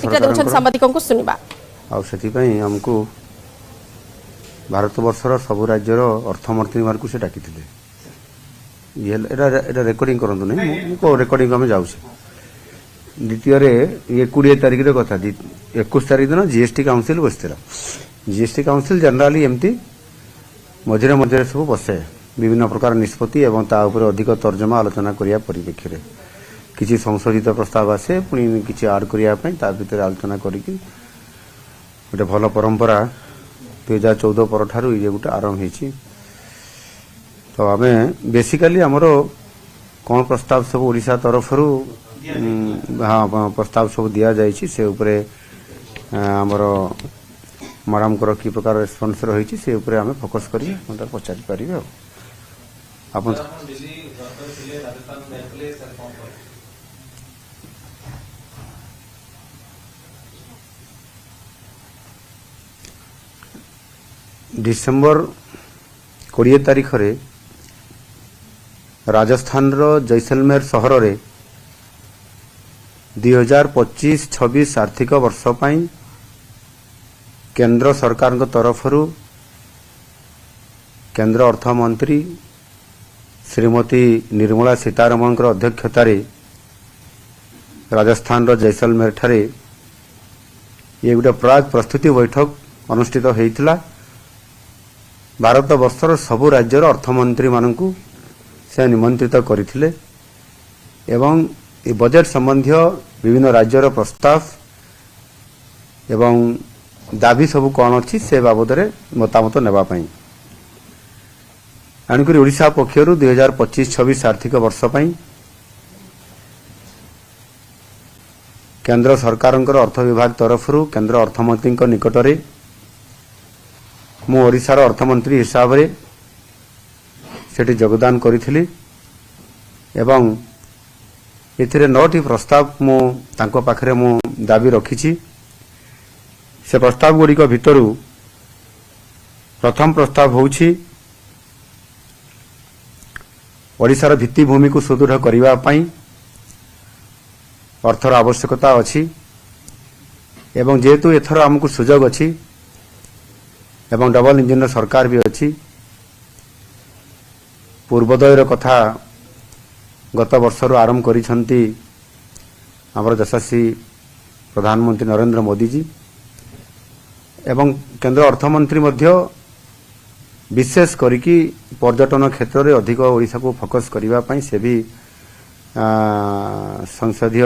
प्रतिक्रिया देउछन सांबादिकों को सुनिबा आ सेथिपई हमको भारत वर्षर सब राज्यर अर्थमंत्री मानक से डाकी ये रेकर्डिंग करूँ नहीं को रेकर्डिंग आम जाऊे द्वितीय ये 20 तारिख कथा 21 तारिख दिन जीएसटी काउंसिल बसला जीएसटी काउंसिल जनराली एमती मझे मझे सब बसे विभिन्न प्रकार निष्पत्ति एवं ता ऊपर अधिक तर्जमा आलोचना करिया परिप्रेक्षी किसी संशोधित प्रस्ताव आसे पुणी किसी आड करने ता भीतर आलोचना करिकी गोटे भल परंपरा 2014 पर ठारू ये गोटे आरंभ होती तो आम बेसिकाली आमर कौन प्रस्ताव सब ओडिशा तरफ हाँ प्रस्ताव सब दि जाइए से उपरे आमर मैडम को कि प्रकार रेस्पन्स रही से उपरे आम फोकस करी पचारि पारे आप डिसेम्बर 20 तारिख रे राजस्थान रो जैसलमेर सहर रे 2025-26 आर्थिक वर्ष पाई केंद्र सरकार तरफ केंद्र अर्थमंत्री श्रीमती निर्मला सीतारमण अध्यक्षतार राजस्थान रो जैसलमेर ठारे ये गोटे प्राग प्रस्तुति बैठक अनुष्ठित होता भारत वर्षर सबु राज्यर अर्थमंत्री मानकु से निमंत्रित करथिले एवं ये बजेट संबंधी विभिन्न राज्यर प्रस्ताव एवं दाबी सबु कौन अच्छी से बाबद मतामत नेबापी आणुक ओडिशा पक्षर 2025-26 आर्थिक वर्ष पाई केंद्र सरकार अर्थ विभाग तरफ केंद्र अर्थमंत्री निकटरे मु ओडिशार अर्थमंत्री हिसाब से सेठी योगदान करी एवं एथिरे 9टी प्रस्ताव मु तांको पाखरे मु दाबी रखिछि से प्रस्ताव गुड़िक भितर प्रथम प्रस्ताव होछि ओडिशार भित्तिभूमि को सुदृढ़ करबा पई अर्थर आवश्यकता अछि एवं जेहेतु एथर हमकु सुजोग अछि एवं डबल इंजिन सरकार भी अच्छी पूर्वोदयर कथा गत वर्षर आरंभ करिसंती हमर यशस्वी प्रधानमंत्री नरेंद्र मोदी जी एवं केंद्र अर्थमंत्री मध्य विशेष करिकी पर्यटन क्षेत्र में अधिक ओडिशा को फोकस करबा पई से भी संसदीय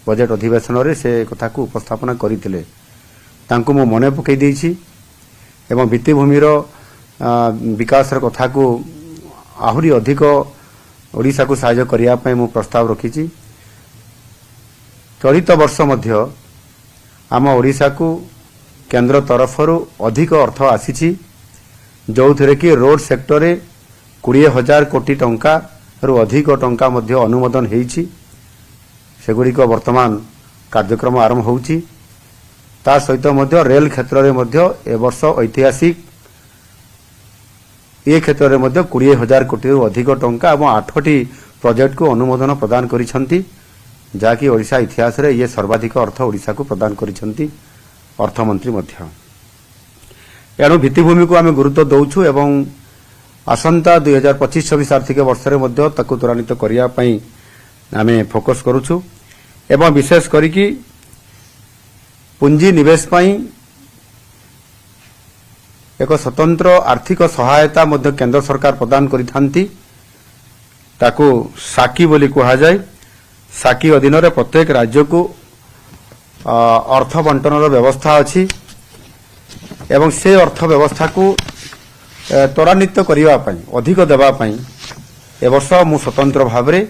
बजेट अधिवेशन रे से कथा को उपस्थापना करथिले तांको मो मने पकई देछि एवं भित्तिभूमिर विकास कथा को आहुरी अधिक ओडिशा को सहायता करने मु प्रस्ताव रखी चलित वर्ष मध्य आम ओडिशा को केंद्र तरफ अधिक अर्थ आसी जो थे कि रोड सेक्टर 20,000 कोटी टंका रु अधिक टंका मध्य अनुमोदन होती सेगुड़िक वर्तमान कार्यक्रम आरंभ होची ता सहित मध्य रेल क्षेत्र में मध्य ए वर्ष ऐतिहासिक ये क्षेत्र में मध्य 20,000 कोटी रु अधिक टंका और 8टी प्रोजेक्ट को अनुमोदन प्रदान करिसंती जाकि ओडिशा इतिहास रे ये सर्वाधिक अर्थ ओडिशा को प्रदान करिसंती अर्थमंत्री मध्य एणु भित्तिभूमि को आम गुरुत्व दौछु एवं आसंता 2025-26 आर्थिक वर्ष रे मध्य ताकु त्वरान्वित करिया पई आमे फोकस करूछु एवं विशेष करिकी पुंजी निवेश पाई एक स्वतंत्र आर्थिक सहायता मध्य केंद्र सरकार प्रदान करिथांती ताकू साकी बोली कहा जाए साकी अधीन रे प्रत्येक राज्य को अर्थ बंटनर व्यवस्था अछि एवं से अर्थ व्यवस्था को त्वरान्वित करिवा पई अधिक देवा पई ए वर्ष मु स्वतंत्र भाव रे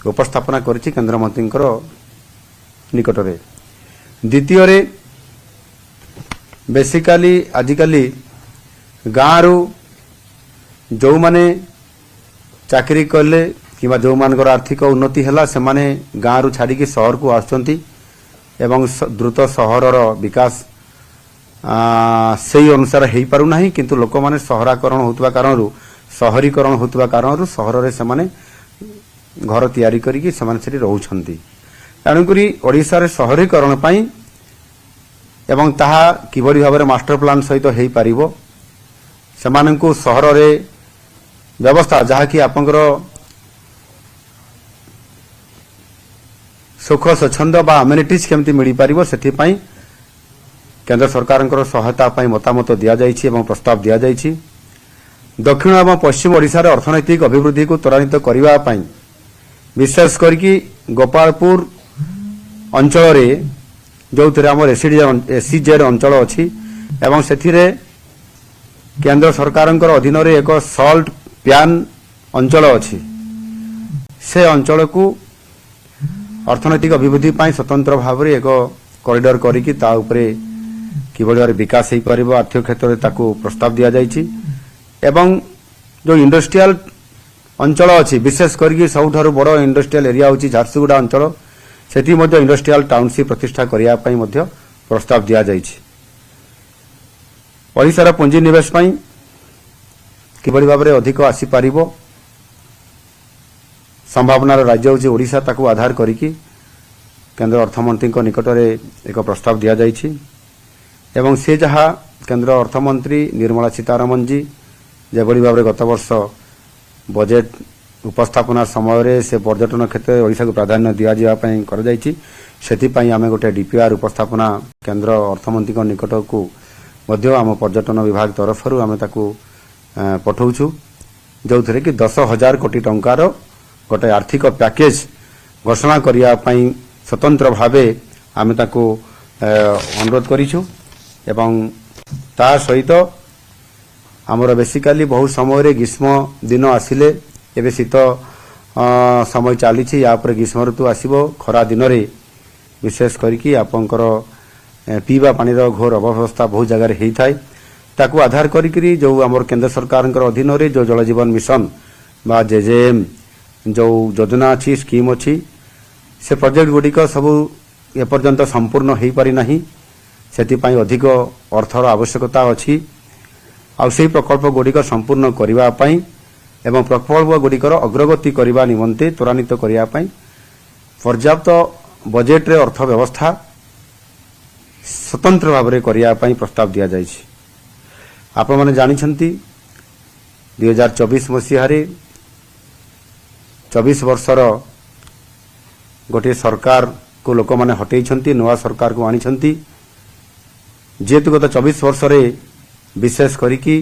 उपस्थापना करिछि केंद्र मंत्रींकर निकटरे द्वितीय बेसिकाली आजिकाली गाँव जो माने चाकरी कले कि जो मानकर आर्थिक उन्नति है से माने गाँव छाड़ी सहर को आसुंती एवं द्रुत सहरर विकास से अनुसार हो पारुना किंतु लोक माने सहराकरण होता कारण सहरीकरण होता कारण सहर रे से माने घर तैयारी करिकी से माने सेठी रहउछंती ତେଣୁକରି ଓଡ଼ିଶାରେ ସହରୀକରଣ ପାଇଁ ଏବଂ ତାହା କିଭଳି ଭାବରେ ମାଷ୍ଟର ପ୍ଲାନ୍ ସହିତ ହୋଇପାରିବ ସେମାନଙ୍କୁ ସହରରେ ବ୍ୟବସ୍ଥା ଯାହାକି ଆପଣଙ୍କର ସୁଖ ସ୍ୱଚ୍ଛନ୍ଦ ବା ଆମେନିଟିଜ୍ କେମିତି ମିଳିପାରିବ ସେଥିପାଇଁ କେନ୍ଦ୍ର ସରକାରଙ୍କର ସହାୟତା ପାଇଁ ମତାମତ ଦିଆଯାଇଛି ଏବଂ ପ୍ରସ୍ତାବ ଦିଆଯାଇଛି। ଦକ୍ଷିଣ ଏବଂ ପଶ୍ଚିମ ଓଡ଼ିଶାର ଅର୍ଥନୈତିକ ଅଭିବୃଦ୍ଧିକୁ ତ୍ୱରାନ୍ୱିତ କରିବା ପାଇଁ ବିଶେଷ କରିକି ଗୋପାଳପୁର ଅଞ୍ଚଳରେ ଯେଉଁଥିରେ ଆମର ଏସିଜେଡ୍ ଅଞ୍ଚଳ ଅଛି ଏବଂ ସେଥିରେ କେନ୍ଦ୍ର ସରକାରଙ୍କର ଅଧୀନରେ ଏକ ସଲ୍ଟ ପ୍ୟାନ୍ ଅଞ୍ଚଳ ଅଛି ସେ ଅଞ୍ଚଳକୁ ଅର୍ଥନୈତିକ ଅଭିବୃଦ୍ଧି ପାଇଁ ସ୍ୱତନ୍ତ୍ର ଭାବରେ ଏକ କରିଡର କରିକି ତା ଉପରେ କିଭଳି ଭାବରେ ବିକାଶ ହୋଇପାରିବ ଆର୍ଥିକ କ୍ଷେତ୍ରରେ ତାକୁ ପ୍ରସ୍ତାବ ଦିଆଯାଇଛି ଏବଂ ଯେଉଁ ଇଣ୍ଡଷ୍ଟ୍ରିଆଲ ଅଞ୍ଚଳ ଅଛି ବିଶେଷ କରିକି ସବୁଠାରୁ ବଡ଼ ଇଣ୍ଡଷ୍ଟ୍ରିଆଲ ଏରିଆ ହେଉଛି ଝାରସୁଗୁଡ଼ା ଅଞ୍ଚଳ ସେଠି ମଧ୍ୟ ଇଣ୍ଡଷ୍ଟ୍ରିଆଲ ଟାଉନସିପ୍ ପ୍ରତିଷ୍ଠା କରିବା ପାଇଁ ମଧ୍ୟ ପ୍ରସ୍ତାବ ଦିଆଯାଇଛି। ଓଡ଼ିଶାର ପୁଞ୍ଜିନିବେଶ ପାଇଁ କିଭଳି ଭାବରେ ଅଧିକ ଆସିପାରିବ ସମ୍ଭାବନାର ରାଜ୍ୟ ହେଉଛି ଓଡ଼ିଶା ତାକୁ ଆଧାର କରିକି କେନ୍ଦ୍ର ଅର୍ଥମନ୍ତ୍ରୀଙ୍କ ନିକଟରେ ଏକ ପ୍ରସ୍ତାବ ଦିଆଯାଇଛି ଏବଂ ସେ ଯାହା କେନ୍ଦ୍ର ଅର୍ଥମନ୍ତ୍ରୀ ନିର୍ମଳା ସୀତାରମଣଜୀ ଯେଭଳି ଭାବରେ ଗତ ବର୍ଷ ବଜେଟ୍ ଉପସ୍ଥାପନା ସମୟରେ ସେ ପର୍ଯ୍ୟଟନ କ୍ଷେତ୍ରରେ ଓଡ଼ିଶାକୁ ପ୍ରାଧାନ୍ୟ ଦିଆଯିବା ପାଇଁ କରାଯାଇଛି ସେଥିପାଇଁ ଆମେ ଗୋଟେ ଡିପିଆର୍ ଉପସ୍ଥାପନା କେନ୍ଦ୍ର ଅର୍ଥମନ୍ତ୍ରୀଙ୍କ ନିକଟକୁ ମଧ୍ୟ ଆମ ପର୍ଯ୍ୟଟନ ବିଭାଗ ତରଫରୁ ଆମେ ତାକୁ ପଠାଉଛୁ ଯେଉଁଥିରେ କି 10,000 କୋଟି ଟଙ୍କାର ଗୋଟେ ଆର୍ଥିକ ପ୍ୟାକେଜ ଘୋଷଣା କରିବା ପାଇଁ ସ୍ୱତନ୍ତ୍ର ଭାବେ ଆମେ ତାକୁ ଅନୁରୋଧ କରିଛୁ ଏବଂ ତା ସହିତ ଆମର ବେସିକାଲି ବହୁ ସମୟରେ ଗ୍ରୀଷ୍ମ ଦିନ ଆସିଲେ ଏବେ ଶୀତ ସମୟ ଚାଲିଛି ୟା ପରେ ଗ୍ରୀଷ୍ମ ଋତୁ ଆସିବ ଖରା ଦିନରେ ବିଶେଷ କରିକି ଆପଣଙ୍କର ପିଇବା ପାଣିର ଘୋର ଅବ୍ୟବସ୍ଥା ବହୁ ଜାଗାରେ ହୋଇଥାଏ ତାକୁ ଆଧାର କରିକି ଯେଉଁ ଆମର କେନ୍ଦ୍ର ସରକାରଙ୍କର ଅଧୀନରେ ଯେଉଁ ଜଳଜୀବନ ମିଶନ ବା ଜେଜେଏମ୍ ଯେଉଁ ଯୋଜନା ଅଛି ସ୍କିମ୍ ଅଛି ସେ ପ୍ରୋଜେକ୍ଟ ଗୁଡ଼ିକ ସବୁ ଏପର୍ଯ୍ୟନ୍ତ ସମ୍ପୂର୍ଣ୍ଣ ହୋଇପାରି ନାହିଁ ସେଥିପାଇଁ ଅଧିକ ଅର୍ଥର ଆବଶ୍ୟକତା ଅଛି ଆଉ ସେହି ପ୍ରକଳ୍ପ ଗୁଡ଼ିକ ସମ୍ପୂର୍ଣ୍ଣ କରିବା ପାଇଁ ଏବଂ ପ୍ରକଳ୍ପ ଗୁଡ଼ିକର ଅଗ୍ରଗତି କରିବା ନିମନ୍ତେ ତ୍ୱରାନ୍ୱିତ କରିବା ପାଇଁ ପର୍ଯ୍ୟାପ୍ତ ବଜେଟ୍ରେ ଅର୍ଥ ବ୍ୟବସ୍ଥା ସ୍ୱତନ୍ତ୍ର ଭାବରେ କରିବା ପାଇଁ ପ୍ରସ୍ତାବ ଦିଆଯାଇଛି। ଆପଣମାନେ ଜାଣିଛନ୍ତି 2024 ମସିହାରେ 24 ବର୍ଷର ଗୋଟିଏ ସରକାରକୁ ଲୋକମାନେ ହଟେଇଛନ୍ତି ନୂଆ ସରକାରକୁ ଆଣିଛନ୍ତି ଯେହେତୁ ଗତ 24 ବର୍ଷରେ ବିଶେଷ କରିକି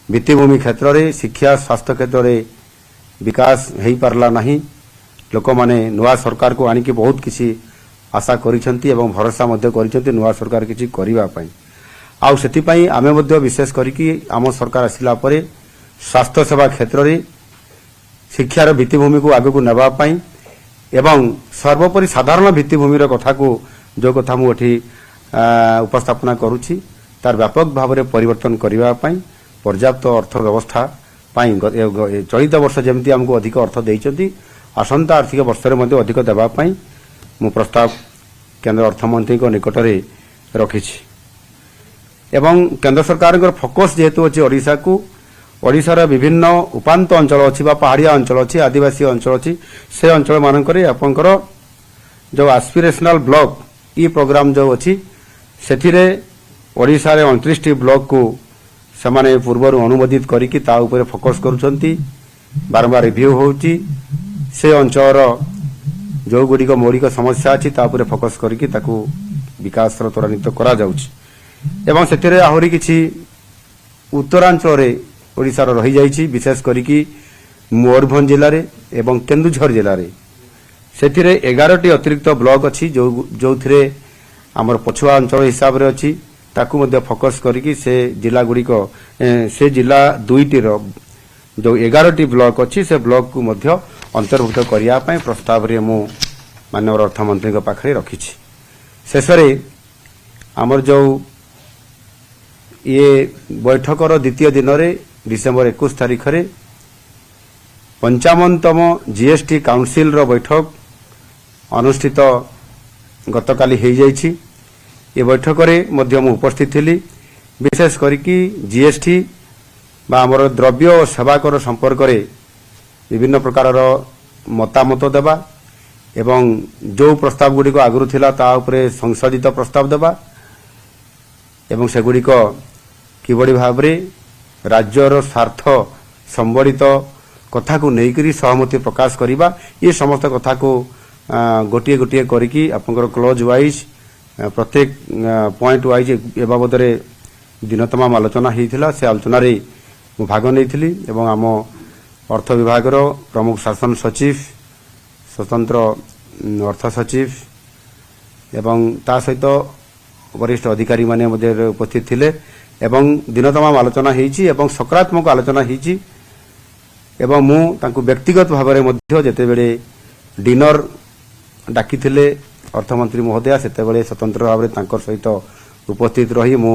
ଭିତ୍ତିଭୂମି କ୍ଷେତ୍ରରେ ଶିକ୍ଷା ସ୍ୱାସ୍ଥ୍ୟ କ୍ଷେତ୍ରରେ ବିକାଶ ହୋଇପାରିଲା ନାହିଁ ଲୋକମାନେ ନୂଆ ସରକାରକୁ ଆଣିକି ବହୁତ କିଛି ଆଶା କରିଛନ୍ତି ଏବଂ ଭରସା ମଧ୍ୟ କରିଛନ୍ତି ନୂଆ ସରକାର କିଛି କରିବା ପାଇଁ ଆଉ ସେଥିପାଇଁ ଆମେ ମଧ୍ୟ ବିଶେଷ କରିକି ଆମ ସରକାର ଆସିଲା ପରେ ସ୍ୱାସ୍ଥ୍ୟସେବା କ୍ଷେତ୍ରରେ ଶିକ୍ଷାର ଭିତ୍ତିଭୂମିକୁ ଆଗକୁ ନେବା ପାଇଁ ଏବଂ ସର୍ବୋପରି ସାଧାରଣ ଭିତ୍ତିଭୂମିର କଥାକୁ ଯେଉଁ କଥା ମୁଁ ଏଠି ଉପସ୍ଥାପନା କରୁଛି ତାର ବ୍ୟାପକ ଭାବରେ ପରିବର୍ତ୍ତନ କରିବା ପାଇଁ ପର୍ଯ୍ୟାପ୍ତ ଅର୍ଥ ବ୍ୟବସ୍ଥା ପାଇଁ ଚଳିତ ବର୍ଷ ଯେମିତି ଆମକୁ ଅଧିକ ଅର୍ଥ ଦେଇଛନ୍ତି ଆସନ୍ତା ଆର୍ଥିକ ବର୍ଷରେ ମଧ୍ୟ ଅଧିକ ଦେବା ପାଇଁ ମୁଁ ପ୍ରସ୍ତାବ କେନ୍ଦ୍ର ଅର୍ଥମନ୍ତ୍ରୀଙ୍କ ନିକଟରେ ରଖିଛି ଏବଂ କେନ୍ଦ୍ର ସରକାରଙ୍କର ଫୋକସ୍ ଯେହେତୁ ଅଛି ଓଡ଼ିଶାକୁ ଓଡ଼ିଶାର ବିଭିନ୍ନ ଉପାନ୍ତ ଅଞ୍ଚଳ ଅଛି ବା ପାହାଡ଼ିଆ ଅଞ୍ଚଳ ଅଛି ଆଦିବାସୀ ଅଞ୍ଚଳ ଅଛି ସେ ଅଞ୍ଚଳମାନଙ୍କରେ ଆପଣଙ୍କର ଯେଉଁ ଆସ୍ପିରେସନାଲ ବ୍ଲକ ଇ ପ୍ରୋଗ୍ରାମ ଯେଉଁ ଅଛି ସେଥିରେ ଓଡ଼ିଶାରେ 29ଟି ବ୍ଲକକୁ ସେମାନେ ପୂର୍ବରୁ ଅନୁମୋଦିତ କରିକି ତା ଉପରେ ଫୋକସ୍ କରୁଛନ୍ତି ବାରମ୍ବାର ରିଭ୍ୟୁ ହେଉଛି ସେ ଅଞ୍ଚଳର ଯେଉଁଗୁଡ଼ିକ ମୌଳିକ ସମସ୍ୟା ଅଛି ତା ଉପରେ ଫୋକସ୍ କରିକି ତାକୁ ବିକାଶର ତ୍ୱରାନ୍ୱିତ କରାଯାଉଛି ଏବଂ ସେଥିରେ ଆହୁରି କିଛି ଉତ୍ତରାଞ୍ଚଳରେ ଓଡ଼ିଶାର ରହିଯାଇଛି ବିଶେଷ କରିକି ମୟୂରଭଞ୍ଜ ଜିଲ୍ଲାରେ ଏବଂ କେନ୍ଦୁଝର ଜିଲ୍ଲାରେ ସେଥିରେ 11ଟି ଅତିରିକ୍ତ ବ୍ଲକ ଅଛି ଯେଉଁଥିରେ ଆମର ପଛୁଆ ଅଞ୍ଚଳ ହିସାବରେ ଅଛି ତାକୁ ମଧ୍ୟ ଫୋକସ୍ କରିକି ସେ ଜିଲ୍ଲାଗୁଡ଼ିକ ସେ ଜିଲ୍ଲା ଦୁଇଟିର ଯେଉଁ 11ଟି ବ୍ଲକ ଅଛି ସେ ବ୍ଲକକୁ ମଧ୍ୟ ଅନ୍ତର୍ଭୁକ୍ତ କରିବା ପାଇଁ ପ୍ରସ୍ତାବରେ ମୁଁ ମାନ୍ୟବର ଅର୍ଥମନ୍ତ୍ରୀଙ୍କ ପାଖରେ ରଖିଛି। ଶେଷରେ ଆମର ଯେଉଁ ବୈଠକର ଦ୍ୱିତୀୟ ଦିନରେ ଡିସେମ୍ବର 21 ତାରିଖରେ 55ତମ ଜିଏସ୍ଟି କାଉନସିଲର ବୈଠକ ଅନୁଷ୍ଠିତ ଗତକାଲି ହୋଇଯାଇଛି ଏ ବୈଠକରେ ମଧ୍ୟ ମୁଁ ଉପସ୍ଥିତ ଥିଲି ବିଶେଷ କରିକି ଜିଏସ୍ଟି ବା ଆମର ଦ୍ରବ୍ୟ ଓ ସେବା କର ସମ୍ପର୍କରେ ବିଭିନ୍ନ ପ୍ରକାରର ମତାମତ ଦେବା एवं जो प्रस्ताव गुड़िक आगु था संशोधित प्रस्ताव देवा एवं सेगुड़िक किभली भाव राज्यर स्वार्थ संबलित कथा को लेकर सहमति प्रकाश करवा ये समस्त कथा को गोटे गोटे करके आपंकर क्लोज वाइज प्रत्येक पॉइंट वाइज ए बाबद दिन तमाम आलोचना होता से आलोचन भाग नहीं एवं आम अर्थ विभाग प्रमुख शासन सचिव स्वतंत्र अर्थ सचिव एवं ता सहित वरिष्ठ अधिकारी माने उपस्थित थिले एवं दिन तमाम आलोचना होईची एवं सकारात्मक आलोचना होईची एवं मु तांको व्यक्तिगत भाव में जेते बेले डिनर डाकी थिले अर्थमंत्री महोदय सेते बेले स्वतंत्र भाव में सहित उपस्थित रही मु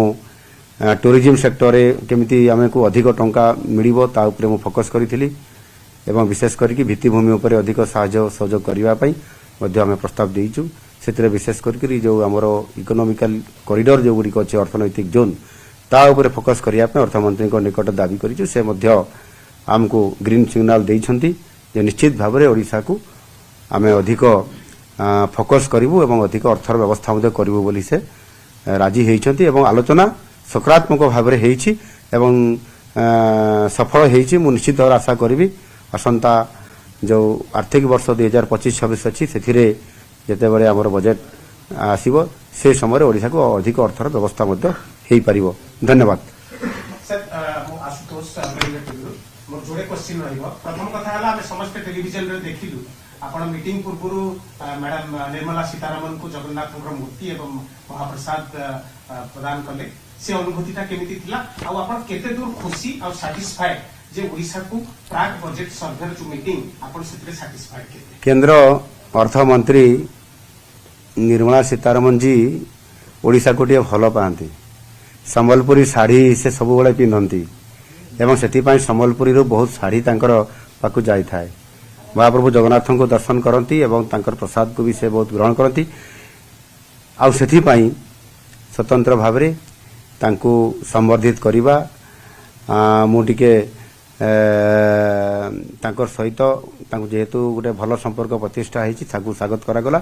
टूरिज्म सेक्टर रे केमिति आमे को अधिक टंका मिलिबो ता उपरे मु फोकस करिथिली एवं विशेष करके भित्तिभूमि उपर अधिक साहाय्य सहयोग करबा पई मध्ये आमे प्रस्ताव देइछु सेतरे विशेष करके जो हमरो इकोनॉमिकल कॉरिडोर जो गुडी अछि अर्थनैतिक जोन ता उपरे फोकस करिया पे अर्थमंत्री को निकट दाबी करिछु से मध्ये आमको ग्रीन सिग्नल देइछंती जे निश्चित भाव में ओडिशा को आमे अधिक फोकस करिवु एवं अधिक अर्थर व्यवस्था मध्ये करिवु बोली से राजी हेइछंती एवं आलोचना सकारात्मक भाव में हेइछि एवं सफल हेइछि मु निश्चित भाव आशा करिवि असंता जो आर्थिक वर्ष 2025-26 अछि सेथिरे जेते बेले हमर बजेट आसीबो से समय ओडिशा को अधिक अर्थर व्यवस्था मध्ये हेइ परिबो। धन्यवाद सर मो आशुतोष मोर जोड़े क्वेश्चन रहिबो प्रथम कथा हला हम समस्त टेलीविजन रे देखिलु आपण मीटिंग पूर्वरु मैडम निर्मला सीतारमण को जगन्नाथ मूर्ति एवं महाप्रसाद प्रदान कले से अनुभूतिटा केमिति थिला आ आपण केते दूर खुशी आ सैटिस्फाइड जे ओडिशा को प्राक बजेट सर्वे जो मीटिंग आपण सेतरे सैटिस्फाइड केते केंद्र अर्थ मंत्री निर्मला सीतारमण जी ओडिशा को टे भल पाती संबलपुरी शाढ़ी से सब बड़े पिंधती एवं से संबलपुरी बहुत शाढ़ी पाक जाए थाए महाप्रभु जगन्नाथ को दर्शन करती एवं तांकर प्रसाद को भी से बहुत ग्रहण करती आउ से स्वतंत्र भाव तांको संवर्धित करवा मुझे तांकर सहित जेहेतु गोटे भल संपर्क प्रतिष्ठा होती स्वागत करागला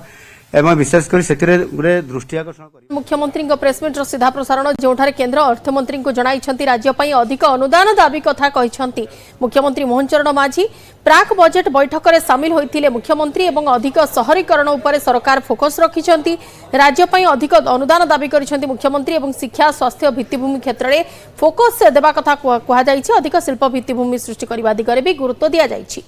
एवं विशेषकर से दृष्टि आकर्षण कर मुख्यमंत्री प्रेसमिट सीधा प्रसारण जोठारे केंद्र अर्थमंत्री को जणाइछंती राज्य पई अधिक अनुदान दाबी कथा कहिछंती मुख्यमंत्री मोहन चरण माझी प्राक बजेट बैठक में सामिल होइथिले मुख्यमंत्री एवं अधिक शहरीकरण उपर सरकार फोकस रखिछंती राज्य पई अधिक अनुदान दाबी करिछंती मुख्यमंत्री एवं शिक्षा स्वास्थ्य भित्तिभूमि क्षेत्र में फोकस देबा कथा कुहा जाइछि अधिक शिल्प भित्तिभूमि सृष्टि करबा दिगरे भी गुरुत्व दिया जाइछि।